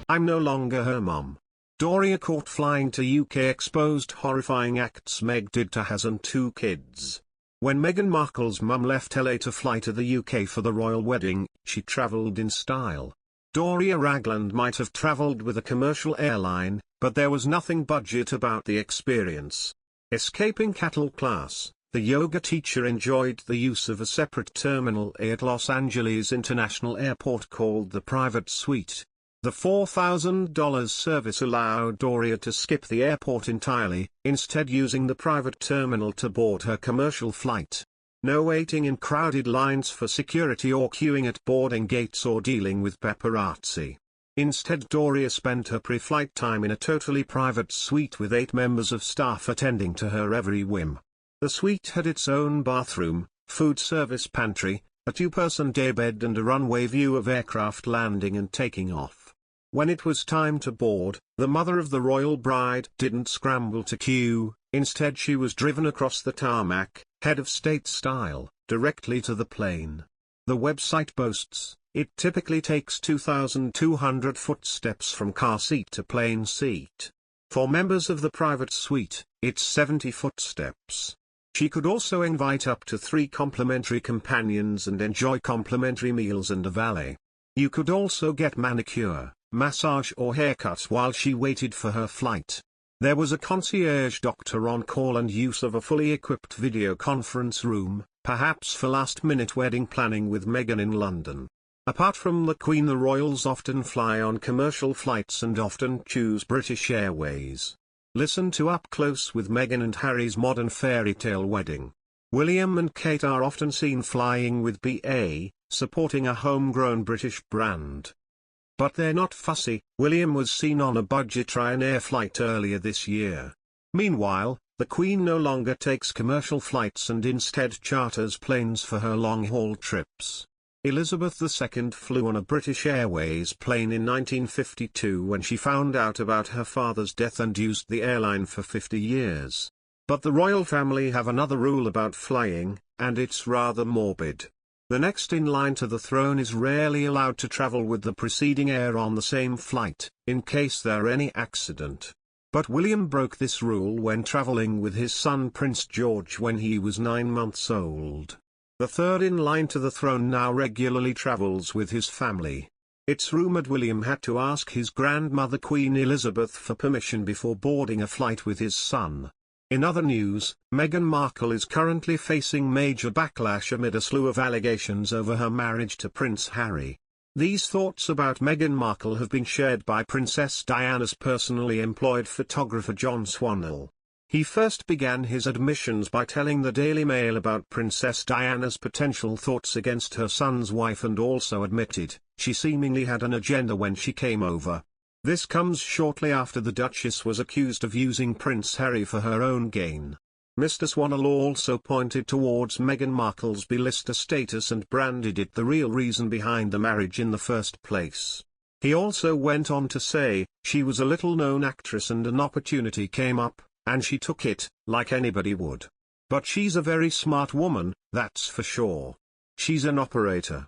I'm no longer her mom. Doria caught flying to UK exposed horrifying acts Meg did to has and 2 kids. When Meghan Markle's mum left LA to fly to the UK for the royal wedding, she travelled in style. Doria Ragland might have travelled with a commercial airline, but there was nothing budget about the experience. Escaping cattle class, the yoga teacher enjoyed the use of a separate Terminal A at Los Angeles International Airport called the Private Suite. The $4,000 service allowed Doria to skip the airport entirely, instead using the private terminal to board her commercial flight. No waiting in crowded lines for security or queuing at boarding gates or dealing with paparazzi. Instead, Doria spent her pre-flight time in a totally private suite with 8 members of staff attending to her every whim. The suite had its own bathroom, food service pantry, a 2-person daybed and a runway view of aircraft landing and taking off. When it was time to board, the mother of the royal bride didn't scramble to queue, instead she was driven across the tarmac, head of state style, directly to the plane. The website boasts, it typically takes 2,200 footsteps from car seat to plane seat. For members of the private suite, it's 70 footsteps. She could also invite up to 3 complimentary companions and enjoy complimentary meals and a valet. You could also get manicure, massage or haircut while she waited for her flight. There was a concierge doctor on call and use of a fully equipped video conference room, perhaps for last-minute wedding planning with Meghan in London. Apart from the Queen, the royals often fly on commercial flights and often choose British Airways. Listen to Up Close with Meghan and Harry's modern fairy tale wedding. William and Kate are often seen flying with BA, supporting a homegrown British brand. But they're not fussy. William was seen on a budget Ryanair flight earlier this year. Meanwhile, the Queen no longer takes commercial flights and instead charters planes for her long-haul trips. Elizabeth II flew on a British Airways plane in 1952 when she found out about her father's death and used the airline for 50 years. But the royal family have another rule about flying, and it's rather morbid. The next in line to the throne is rarely allowed to travel with the preceding heir on the same flight, in case there's any accident. But William broke this rule when traveling with his son Prince George when he was 9 months old. The third in line to the throne now regularly travels with his family. It's rumored William had to ask his grandmother Queen Elizabeth for permission before boarding a flight with his son. In other news, Meghan Markle is currently facing major backlash amid a slew of allegations over her marriage to Prince Harry. These thoughts about Meghan Markle have been shared by Princess Diana's personally employed photographer John Swannell. He first began his admissions by telling the Daily Mail about Princess Diana's potential thoughts against her son's wife and also admitted, she seemingly had an agenda when she came over. This comes shortly after the Duchess was accused of using Prince Harry for her own gain. Mr. Swannell also pointed towards Meghan Markle's B-lister status and branded it the real reason behind the marriage in the first place. He also went on to say, she was a little-known actress and an opportunity came up, and she took it, like anybody would. But she's a very smart woman, that's for sure. She's an operator.